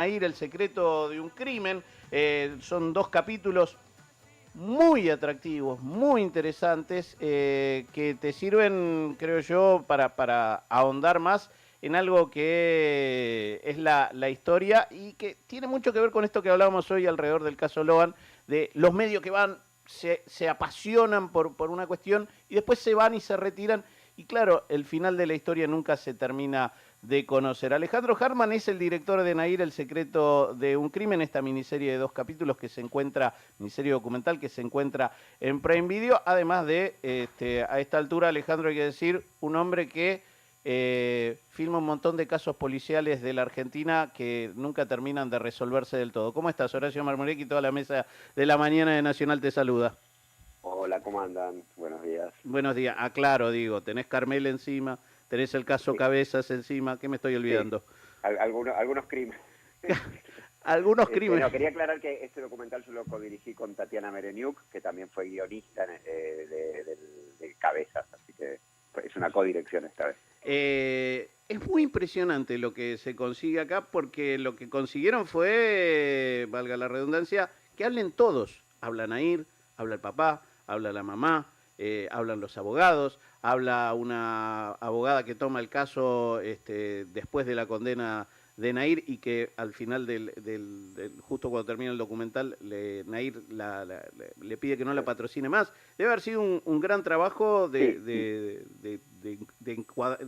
Nair, el secreto de un crimen. Son 2 capítulos muy atractivos, muy interesantes, que te sirven, creo yo, para ahondar más en algo que es la historia y que tiene mucho que ver con esto que hablábamos hoy alrededor del caso Logan, de los medios que van, se apasionan por una cuestión y después se van y se retiran. Y claro, el final de la historia nunca se termina de conocer. Alejandro Harman es el director de Nair, el secreto de un crimen, esta miniserie de 2 capítulos que se encuentra, miniserie documental que se encuentra en Prime Video, además de, a esta altura, Alejandro, hay que decir, un hombre que filma un montón de casos policiales de la Argentina que nunca terminan de resolverse del todo. ¿Cómo estás, Horacio Marmurek? Y toda la mesa de la mañana de Nacional te saluda. Hola, ¿cómo andan? Buenos días. Buenos días. Aclaro, digo, tenés Carmel encima, tenés el caso Sí, Cabezas encima, ¿qué me estoy sí, olvidando? algunos crímenes. Algunos crímenes. No, quería aclarar que este documental yo lo codirigí con Tatiana Mereniuk, que también fue guionista de Cabezas, así que es una codirección esta vez. Es muy impresionante lo que se consigue acá porque lo que consiguieron fue, valga la redundancia, que hablen todos. Habla Nair, habla el papá, habla la mamá, hablan los abogados, habla una abogada que toma el caso después de la condena de Nair y que al final justo cuando termina el documental, Nair le pide que no la patrocine más. Debe haber sido un gran trabajo Sí, de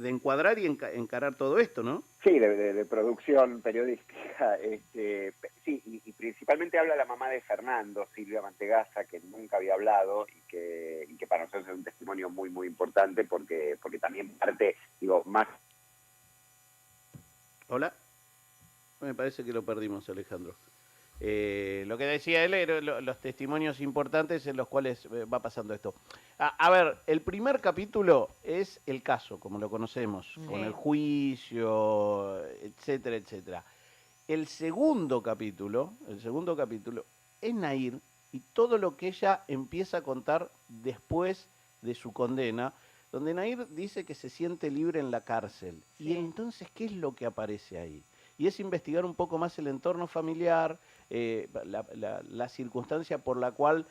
encuadrar y encarar todo esto, ¿no? sí, de producción periodística. Sí, y principalmente habla la mamá de Fernando, Silvia Mantegazza, que nunca había hablado y que para nosotros es un testimonio muy, muy importante porque también parte, digo, más. Hola, me parece que lo perdimos, Alejandro. Lo que decía él eran los testimonios importantes en los cuales va pasando esto. A ver, el primer capítulo es el caso, como lo conocemos, con el Sí, juicio, etcétera, etcétera. El segundo capítulo es Nair y todo lo que ella empieza a contar después de su condena, donde Nair dice que se siente libre en la cárcel. Y sí. entonces, ¿qué es lo que aparece ahí? Y es investigar un poco más el entorno familiar, la circunstancia por la cual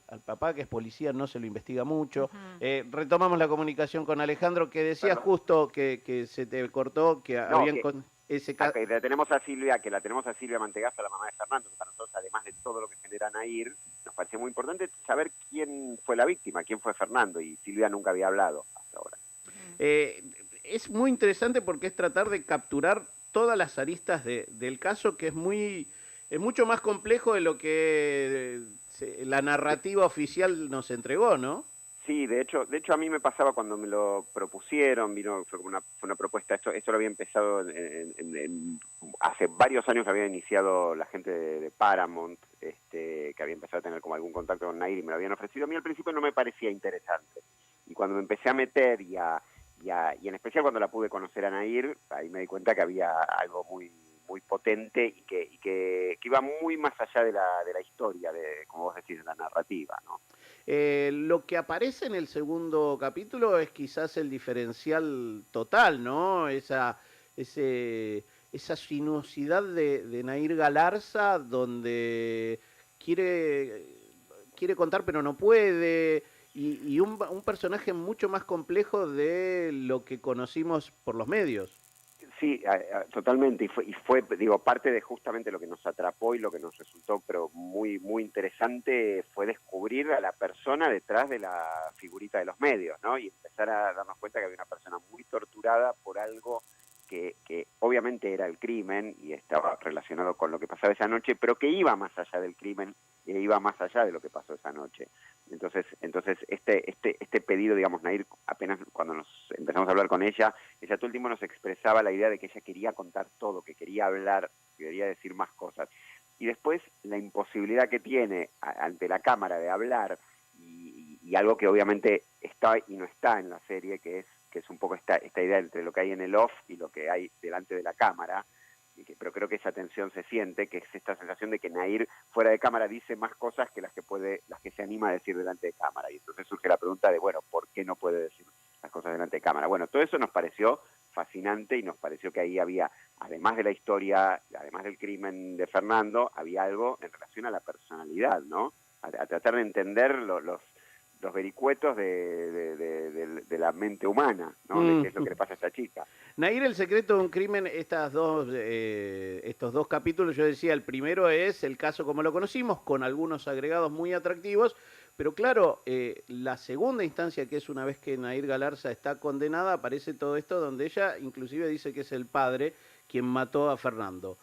al papá, que es policía, no se lo investiga mucho. Ujú. Retomamos la comunicación con Alejandro, que decía Perdón. justo que se te cortó, que No, habían que con ese caso. acá la tenemos a Silvia, que la tenemos a Silvia Mantegaza, la mamá de Fernando, que para nosotros, además de todo lo que genera Nair, nos pareció muy importante saber quién fue la víctima, quién fue Fernando, y Silvia nunca había hablado hasta ahora. Eh, es muy interesante porque es tratar de capturar todas las aristas del caso, que es mucho más complejo de lo que la narrativa oficial nos entregó, ¿no? Sí, de hecho a mí me pasaba cuando me lo propusieron, fue una propuesta, esto lo había empezado hace varios años, había iniciado la gente de Paramount, que había empezado a tener como algún contacto con Nair y me lo habían ofrecido. A mí al principio no me parecía interesante. Y cuando me empecé a meter y en especial cuando la pude conocer a Nair, ahí me di cuenta que había algo muy muy potente y que iba muy más allá de la historia, como vos decís, de la narrativa, ¿no? Lo que aparece en el segundo capítulo es quizás el diferencial total, ¿no? Esa sinuosidad de Nair Galarza, donde quiere, quiere contar pero no puede, y un personaje mucho más complejo de lo que conocimos por los medios. Sí, totalmente, y fue, digo, parte de justamente lo que nos atrapó y lo que nos resultó, pero muy, muy interesante, fue descubrir a la persona detrás de la figurita de los medios, ¿no? Y empezar a darnos cuenta que había una persona muy torturada por algo que obviamente era el crimen y estaba relacionado con lo que pasaba esa noche, pero que iba más allá del crimen e iba más allá de lo que pasó esa noche. Entonces este pedido, digamos, Nair, apenas cuando nos empezamos a hablar con ella todo el tiempo nos expresaba la idea de que ella quería contar todo, que quería hablar, que quería decir más cosas. Y después la imposibilidad que tiene ante la cámara de hablar y algo que obviamente está y no está en la serie, que es un poco esta idea entre lo que hay en el off y lo que hay delante de la cámara, pero creo que esa tensión se siente, que es esta sensación de que Nair fuera de cámara dice más cosas que las que se anima a decir delante de cámara. Y entonces surge la pregunta de, bueno, ¿por qué no puede decir esas cosas delante de cámara. Bueno, todo eso nos pareció fascinante y nos pareció que ahí había, además de la historia, además del crimen de Fernando, había algo en relación a la personalidad, ¿no? A tratar de entender los vericuetos de la mente humana, ¿no? De qué es lo que le pasa a esta chica. Nair, el secreto de un crimen, estos dos capítulos, yo decía, el primero es el caso como lo conocimos, con algunos agregados muy atractivos, pero claro, la segunda instancia, que es una vez que Nair Galarza está condenada, aparece todo esto donde ella inclusive dice que es el padre quien mató a Fernando.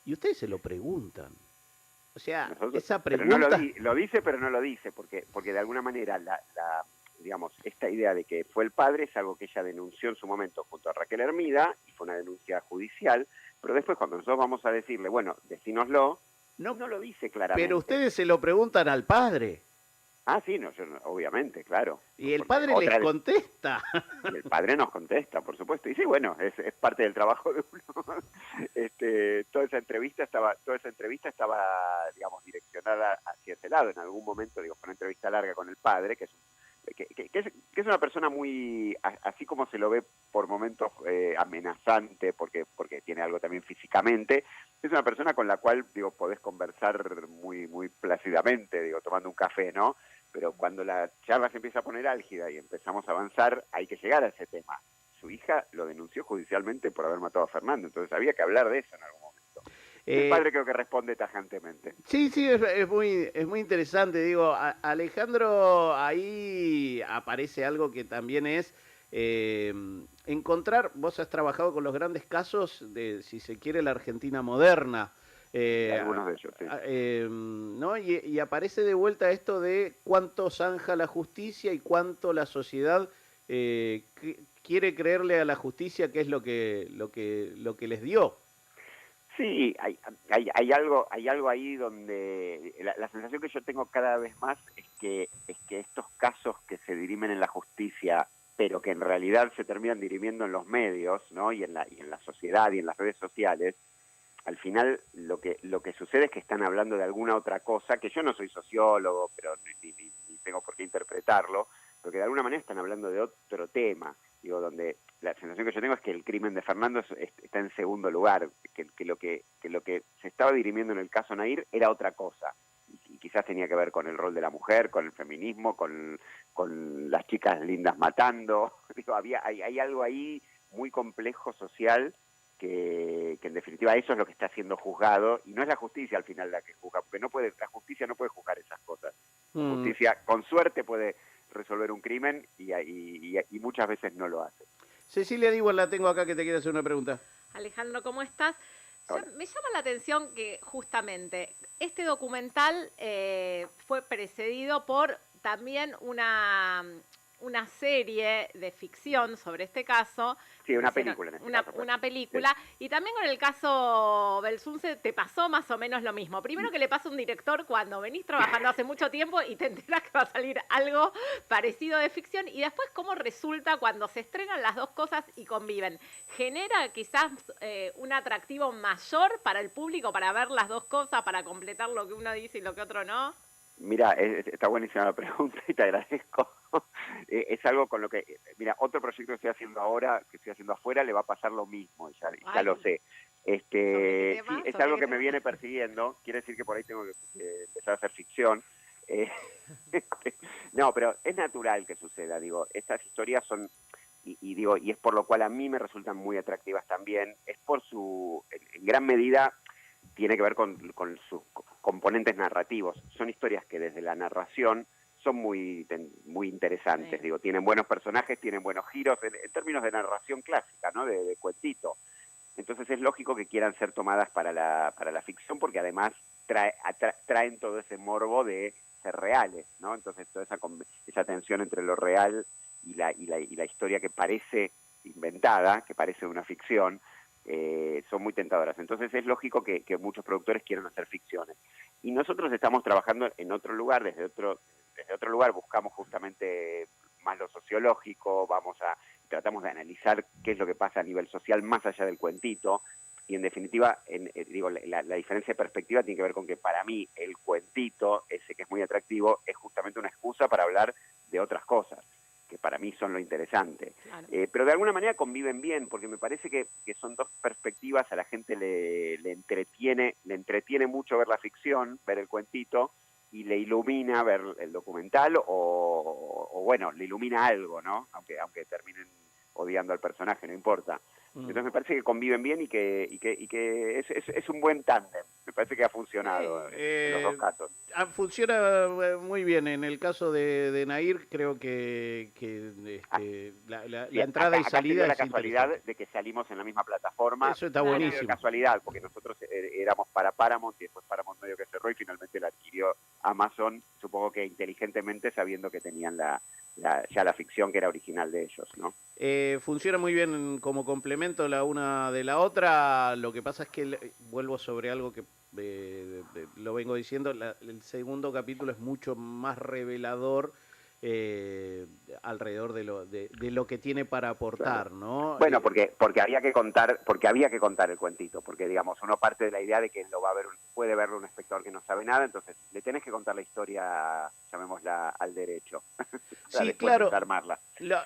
Y ustedes se lo preguntan. O sea, Nosotros, esa pero no pregunta... lo dice, pero no lo dice, porque de alguna manera digamos, esta idea de que fue el padre es algo que ella denunció en su momento junto a Raquel Hermida, y fue una denuncia judicial, pero después cuando nosotros vamos a decirle, bueno, decínoslo, No, no lo dice claramente. pero ustedes se lo preguntan al padre. Ah, sí, no, obviamente, claro. Y el padre les contesta. Y el padre nos contesta, por supuesto. Y sí, bueno, es parte del trabajo de uno. Toda esa entrevista estaba, digamos, direccionada hacia ese lado. En algún momento, digo, fue una entrevista larga con el padre, que es una persona muy, así como se lo ve por momentos amenazante, porque tiene algo también físicamente, es una persona con la cual, digo, podés conversar muy, muy plácidamente, digo, tomando un café, ¿no? Pero cuando la charla se empieza a poner álgida y empezamos a avanzar, hay que llegar a ese tema. Su hija lo denunció judicialmente por haber matado a Fernando, entonces había que hablar de eso en algún momento. El padre creo que responde tajantemente. Sí, es muy interesante. Digo, Alejandro, ahí aparece algo que también es encontrar, vos has trabajado con los grandes casos de, si se quiere, la Argentina moderna. Algunos de ellos, sí. ¿No? Y aparece de vuelta esto de cuánto zanja la justicia y cuánto la sociedad quiere creerle a la justicia que es lo que les dio. Sí, hay algo ahí donde la sensación que yo tengo cada vez más es que estos casos que se dirimen en la justicia, pero que en realidad se terminan dirimiendo en los medios, ¿no? y en la sociedad y en las redes sociales, al final lo que sucede es que están hablando de alguna otra cosa, que yo no soy sociólogo, pero ni tengo por qué interpretarlo, pero que de alguna manera están hablando de otro tema, digo, donde la sensación que yo tengo es que el crimen de Fernando está en segundo lugar, que lo que se estaba dirimiendo en el caso Nair era otra cosa, y quizás tenía que ver con el rol de la mujer, con el feminismo, con las chicas lindas matando, digo, hay algo ahí muy complejo social, que en definitiva eso es lo que está siendo juzgado, y no es la justicia al final la que juzga, porque la justicia no puede juzgar esas cosas. La justicia con suerte puede resolver un crimen y muchas veces no lo hace. Cecilia Diwan, la tengo acá que te quiere hacer una pregunta. Alejandro, ¿cómo estás? Me llama la atención que justamente este documental fue precedido por también una serie de ficción sobre este caso. Sí, una película en este caso. Una película. Sí. Y también con el caso Belsunce te pasó más o menos lo mismo. Primero que le pasa a un director cuando venís trabajando hace mucho tiempo y te enterás que va a salir algo parecido de ficción, y después cómo resulta cuando se estrenan las dos cosas y conviven. ¿Genera quizás un atractivo mayor para el público para ver las dos cosas, para completar lo que uno dice y lo que otro no? Mira, está buenísima la pregunta y te agradezco. Es algo con lo que, mira, otro proyecto que estoy haciendo ahora, que estoy haciendo afuera, le va a pasar lo mismo, ya lo sé. Sí, es algo que me viene persiguiendo, quiere decir que por ahí tengo que empezar a hacer ficción. No, pero es natural que suceda, digo, estas historias son, y es por lo cual a mí me resultan muy atractivas también, es por en gran medida, tiene que ver con sus componentes narrativos. Son historias que desde la narración son muy interesantes, sí. Digo, tienen buenos personajes, tienen buenos giros, en términos de narración clásica, ¿no? De cuentito. Entonces es lógico que quieran ser tomadas para la ficción, porque además traen todo ese morbo de ser reales, ¿no? Entonces toda esa tensión entre lo real y la historia que parece inventada, que parece una ficción, son muy tentadoras. Entonces es lógico que muchos productores quieran hacer ficciones. Y nosotros estamos trabajando en otro lugar, desde otro lugar buscamos justamente más lo sociológico, tratamos de analizar qué es lo que pasa a nivel social más allá del cuentito, y en definitiva, digo, la diferencia de perspectiva tiene que ver con que para mí el cuentito, ese que es muy atractivo, es justamente una excusa para hablar de otras cosas, que para mí son lo interesante. Claro. Pero de alguna manera conviven bien, porque me parece que son dos perspectivas, a la gente le entretiene mucho ver la ficción, ver el cuentito, y le ilumina ver el documental, o bueno, le ilumina algo, ¿no? Aunque terminen odiando al personaje, no importa. Entonces me parece que conviven bien y que es un buen tándem. Me parece que ha funcionado en los dos casos. Funciona muy bien. En el caso de Nair, creo que la entrada y salida la es casualidad interesante. de que salimos en la misma plataforma. Eso está Claro. buenísimo. Casualidad, porque nosotros éramos para Paramount y después Paramount medio que cerró y finalmente la adquirió Amazon, supongo que inteligentemente, sabiendo que tenían ya la ficción que era original de ellos, ¿no? Funciona muy bien como complemento la una de la otra. Lo que pasa es que vuelvo sobre algo que lo vengo diciendo. El segundo capítulo es mucho más revelador alrededor de lo que tiene para aportar, Claro. ¿no? Bueno, porque había que contar el cuentito, porque digamos, uno parte de la idea de que lo va a ver, puede verlo un espectador que no sabe nada, entonces le tenés que contar la historia, llamémosla, al derecho. Sí, claro. Armarla.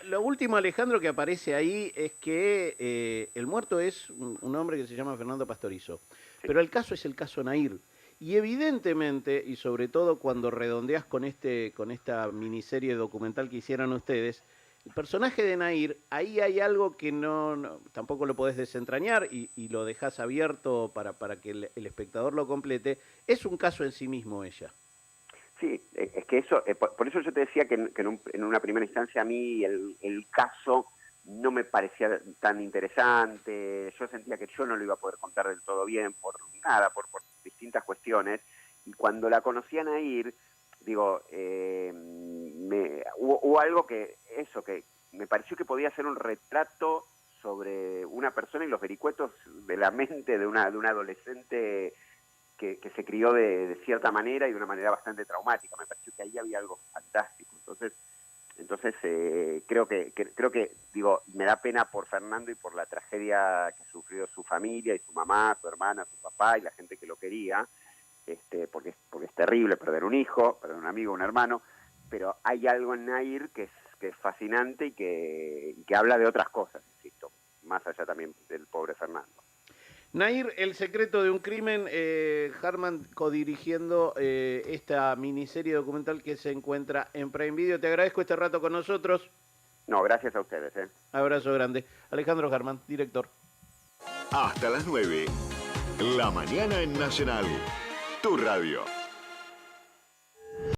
Lo último, Alejandro, que aparece ahí es que el muerto es un hombre que se llama Fernando Pastorizo, Sí. pero el caso es el caso Nair. Y evidentemente, y sobre todo cuando redondeas con esta miniserie documental que hicieron ustedes, el personaje de Nair, ahí hay algo que tampoco lo podés desentrañar y lo dejás abierto para que el espectador lo complete. Es un caso en sí mismo ella. Sí, es que eso, por eso yo te decía que en una primera instancia a mí el caso no me parecía tan interesante, yo sentía que yo no lo iba a poder contar del todo bien por distintas cuestiones, y cuando la conocí a Nair, digo, hubo algo que me pareció que podía ser un retrato sobre una persona y los vericuetos de la mente de una adolescente que se crió de cierta manera y de una manera bastante traumática. Me pareció que ahí había algo fantástico. Entonces creo que digo, me da pena por Fernando y por la tragedia que sufrió su familia y su mamá, su hermana, su papá y la gente que lo quería, porque es terrible perder un hijo, perder un amigo, un hermano, pero hay algo en Nair que es fascinante y que habla de otras cosas, insisto, más allá también del pobre Fernando. Nair, El secreto de un crimen, Harman codirigiendo esta miniserie documental que se encuentra en Prime Video. Te agradezco este rato con nosotros. No, gracias a ustedes. Abrazo grande. Alejandro Harman, director. Hasta las 9. La mañana en Nacional. Tu radio.